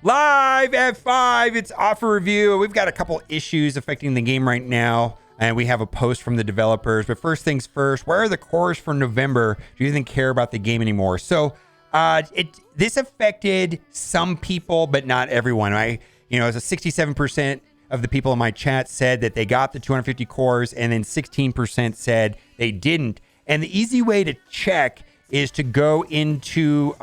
Live at 5, it's offer review. We've got a couple issues affecting the game right now, and we have a post from the developers. But first things first, where are the cores for November? Do you even care about the game anymore? So this affected some people, but not everyone. It's a 67% of the people in my chat said that they got the 250 cores, and then 16% said they didn't. And the easy way to check is to go into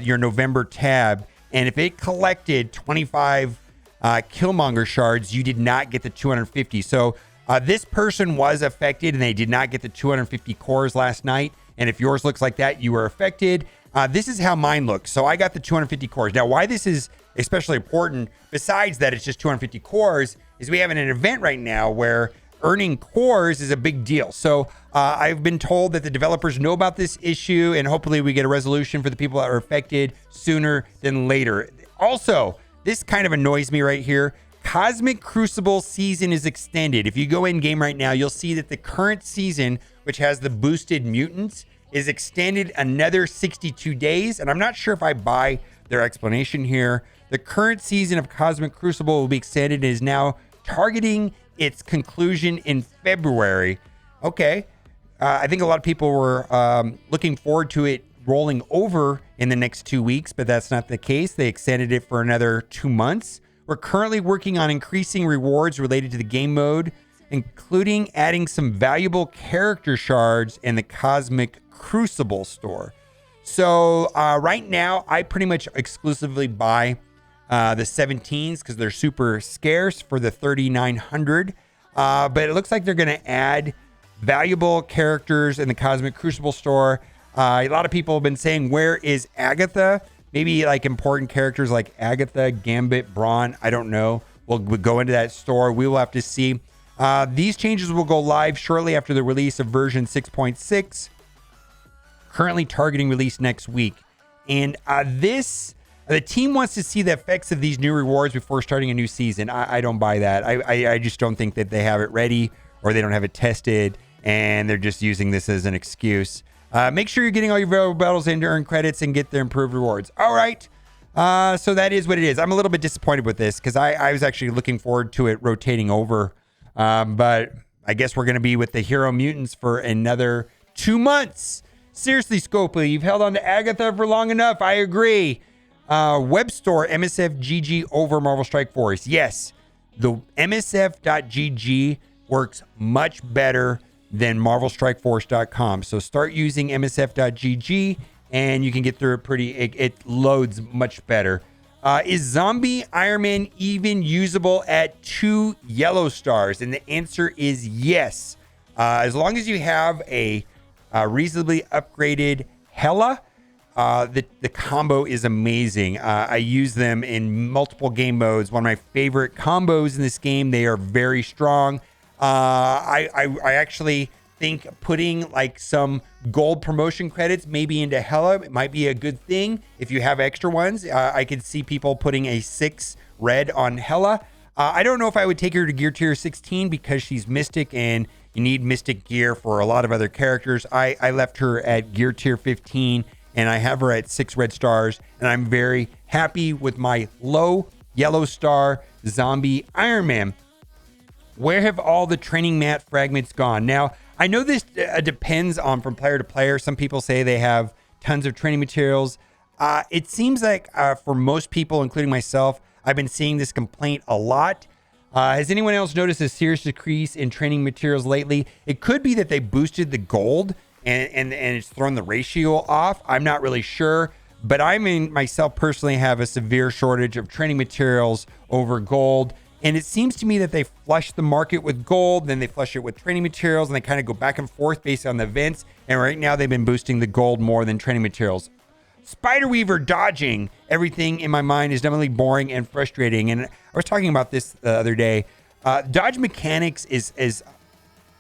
your November tab. And if it collected 25 Killmonger shards, you did not get the 250. So this person was affected and they did not get the 250 cores last night. And if yours looks like that, you were affected. This is how mine looks. So I got the 250 cores. Now, why this is especially important, besides that it's just 250 cores, is we have an event right now where earning cores is a big deal. So I've been told that the developers know about this issue, and hopefully we get a resolution for the people that are affected sooner than later. Also, this kind of annoys me right here. Cosmic Crucible season is extended. If you go in game right now, you'll see that the current season, which has the boosted mutants, is extended another 62 days. And I'm not sure if I buy their explanation here. The current season of Cosmic Crucible will be extended and is now targeting its conclusion in February. Okay. I think a lot of people were looking forward to it rolling over in the next 2 weeks, but that's not the case. They extended it for another 2 months. We're currently working on increasing rewards related to the game mode, including adding some valuable character shards in the Cosmic Crucible store. So right now, I pretty much exclusively buy the 17s because they're super scarce for the 3,900. But it looks like they're going to add valuable characters in the Cosmic Crucible store. A lot of people have been saying, where is Agatha? Maybe like important characters like Agatha, Gambit, Brawn. I don't know. We'll go into that store. We will have to see. These changes will go live shortly after the release of version 6.6. Currently targeting release next week. And the team wants to see the effects of these new rewards before starting a new season. I don't buy that. I just don't think that they have it ready or they don't have it tested, and they're just using this as an excuse. Make sure you're getting all your valuable battles in to earn credits and get the improved rewards. All right. So that is what it is. I'm a little bit disappointed with this because I was actually looking forward to it rotating over. But I guess we're going to be with the Hero Mutants for another 2 months. Seriously, Scopely, you've held on to Agatha for long enough. I agree. Web store MSF GG over Marvel Strike Force. Yes, the MSF.GG works much better than MarvelStrikeForce.com. So start using MSF.GG and you can get through it it loads much better. Is Zombie Iron Man even usable at 2 yellow stars? And the answer is yes. As long as you have a reasonably upgraded Hela, the combo is amazing. I use them in multiple game modes. One of my favorite combos in this game. They are very strong. I actually think putting like some gold promotion credits maybe into Hela might be a good thing if you have extra ones. I could see people putting a 6 red on Hela. I don't know if I would take her to gear tier 16 because she's Mystic and you need Mystic gear for a lot of other characters. I left her at gear tier 15 and I have her at 6 red stars, and I'm very happy with my low yellow star Zombie Iron Man. Where have all the training mat fragments gone? Now, I know this depends on from player to player. Some people say they have tons of training materials. It seems like for most people, including myself, I've been seeing this complaint a lot. Has anyone else noticed a serious decrease in training materials lately? It could be that they boosted the gold and it's thrown the ratio off. I'm not really sure, but I mean myself personally have a severe shortage of training materials over gold. And it seems to me that they flush the market with gold, then they flush it with training materials, and they kind of go back and forth based on the events. And right now they've been boosting the gold more than training materials. Spiderweaver dodging everything in my mind is definitely boring and frustrating. And I was talking about this the other day. Dodge mechanics is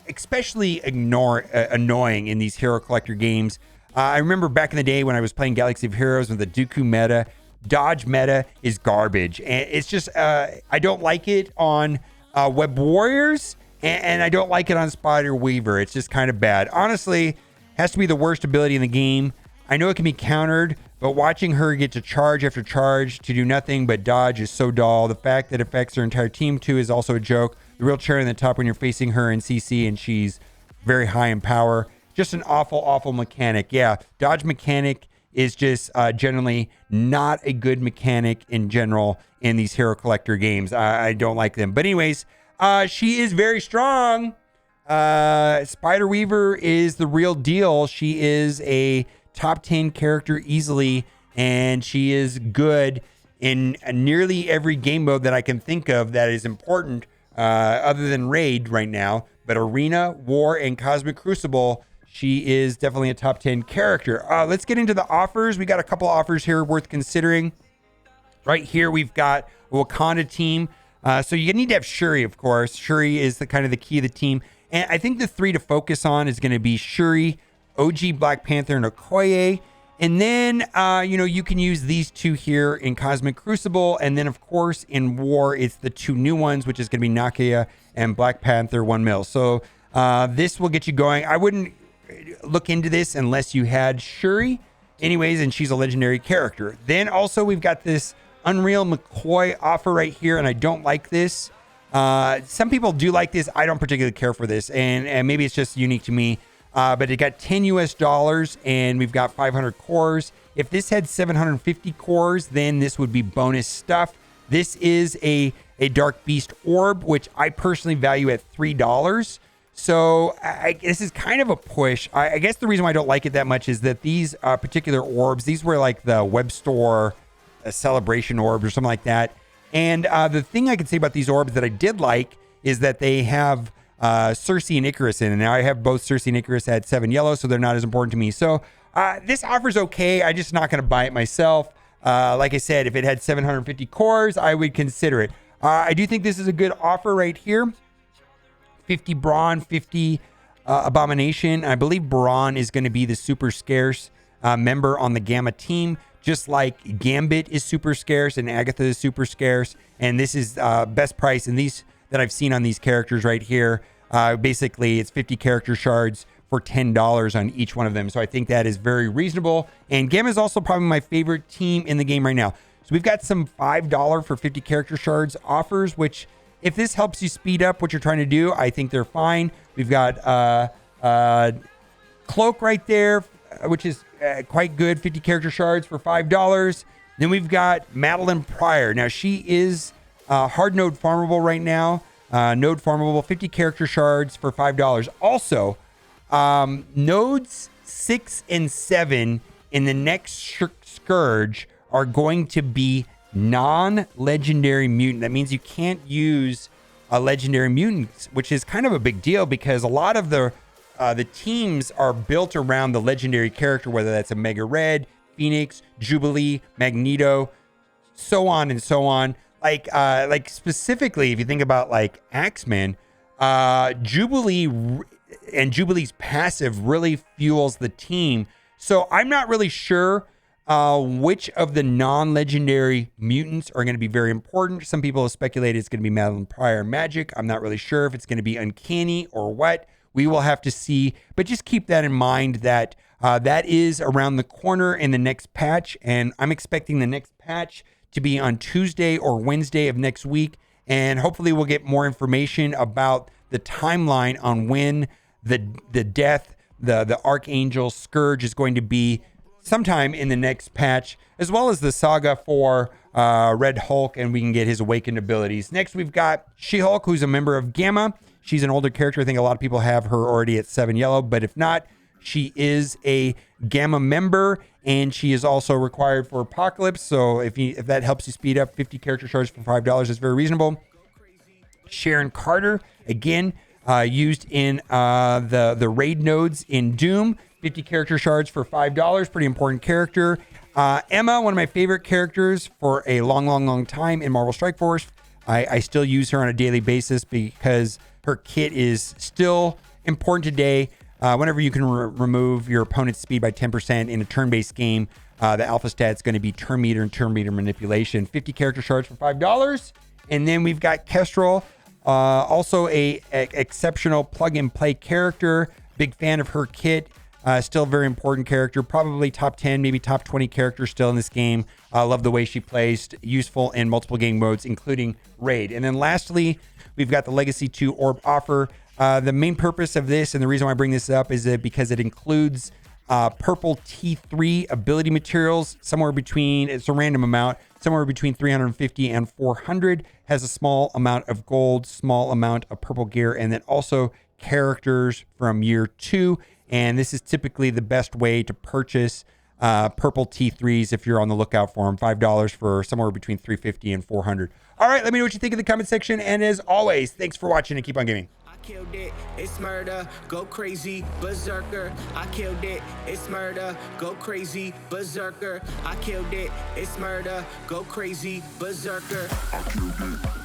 especially annoying in these hero collector games. I remember back in the day when I was playing Galaxy of Heroes with the Dooku meta. Dodge meta is garbage, and it's just I don't like it on Web Warriors, and I don't like it on Spider Weaver. It's just kind of bad. Honestly, has to be the worst ability in the game. I know it can be countered, but watching her get to charge after charge to do nothing but dodge is so dull. The fact that it affects her entire team too is also a joke. The real cherry on the top when you're facing her in CC and she's very high in power. Just an awful mechanic. Yeah, dodge mechanic is just generally not a good mechanic in general in these hero collector games. I don't like them. But anyways, she is very strong. Spider Weaver is the real deal. She is a top 10 character easily, and she is good in nearly every game mode that I can think of that is important, other than Raid right now. But Arena, War, and Cosmic Crucible, she is definitely a top 10 character. Let's get into the offers. We got a couple offers here worth considering. Right here, we've got a Wakanda team. So you need to have Shuri, of course. Shuri is the kind of the key of the team. And I think the 3 to focus on is going to be Shuri, OG Black Panther, and Okoye. And then, you can use these 2 here in Cosmic Crucible. And then, of course, in War, it's the 2 new ones, which is going to be Nakia and Black Panther 1 mil. So this will get you going. I wouldn't look into this unless you had Shuri. Anyways, and she's a legendary character. Then also, we've got this Unreal McCoy offer right here, and I don't like this. Some people do like this. I don't particularly care for this, and maybe it's just unique to me. But it got $10 US, and we've got 500 cores. If this had 750 cores, then this would be bonus stuff. This is a Dark Beast orb, which I personally value at $3. So this is kind of a push. I guess the reason why I don't like it that much is that these particular orbs, these were like the web store celebration orbs or something like that. And the thing I can say about these orbs that I did like is that they have Cersei and Icarus in. And now I have both Cersei and Icarus at 7 yellow, so they're not as important to me. So this offer's okay. I'm just not going to buy it myself. Like I said, if it had 750 cores, I would consider it. I do think this is a good offer right here. 50 Brawn, 50 Abomination. I believe Brawn is going to be the super scarce member on the Gamma team. Just like Gambit is super scarce and Agatha is super scarce. And this is best price. And these that I've seen on these characters right here, basically it's 50 character shards for $10 on each one of them. So I think that is very reasonable. And Gamma is also probably my favorite team in the game right now. So we've got some $5 for 50 character shards offers, which if this helps you speed up what you're trying to do, I think they're fine. We've got Cloak right there, which is quite good, 50 character shards for $5. Then we've got Madeline Pryor. Now she is hard node farmable right now. Node farmable, 50 character shards for $5. Also, nodes 6 and 7 in the next Scourge are going to be non-legendary mutant. That means you can't use a legendary mutant, which is kind of a big deal because a lot of the teams are built around the legendary character, whether that's a Mega Red, Phoenix, Jubilee, Magneto, so on and so on. Like specifically, if you think about like Axeman, Jubilee and Jubilee's passive really fuels the team. So I'm not really sure which of the non-legendary mutants are going to be very important. Some people have speculated it's going to be Madeline Pryor Magic. I'm not really sure if it's going to be Uncanny or what. We will have to see, but just keep that in mind that that is around the corner in the next patch, and I'm expecting the next patch to be on Tuesday or Wednesday of next week, and hopefully we'll get more information about the timeline on when the death, the Archangel Scourge is going to be sometime in the next patch, as well as the saga for Red Hulk, and we can get his awakened abilities. Next, we've got She-Hulk, who's a member of Gamma. She's an older character. I think a lot of people have her already at 7 yellow, but if not, she is a Gamma member, and she is also required for Apocalypse. So if that helps you speed up, 50 character shards for $5 is very reasonable. Sharon Carter, again, used in the raid nodes in Doom. 50 character shards for $5. Pretty important character. Emma, one of my favorite characters for a long time in Marvel Strike Force. I still use her on a daily basis because her kit is still important today. Whenever you can remove your opponent's speed by 10% in a turn-based game, the alpha stat's going to be turn meter and turn meter manipulation. 50 character shards for $5. And then we've got Kestrel, also a exceptional plug-and-play character. Big fan of her kit. Still a very important character, probably top 10, maybe top 20 character still in this game. I love the way she plays, useful in multiple game modes, including Raid. And then lastly, we've got the Legacy 2 Orb offer. The main purpose of this, and the reason why I bring this up, is that because it includes purple T3 ability materials, somewhere between, it's a random amount, somewhere between 350 and 400, has a small amount of gold, small amount of purple gear, and then also characters from year 2. And this is typically the best way to purchase purple T3s if you're on the lookout for them. $5 for somewhere between 350 and 400. All right, let me know what you think in the comment section. And as always, thanks for watching and keep on gaming. Killed it, it's murder, go crazy, berserker. I killed it, it's murder, go crazy, berserker. I killed it, it's murder, go crazy, berserker. I killed it.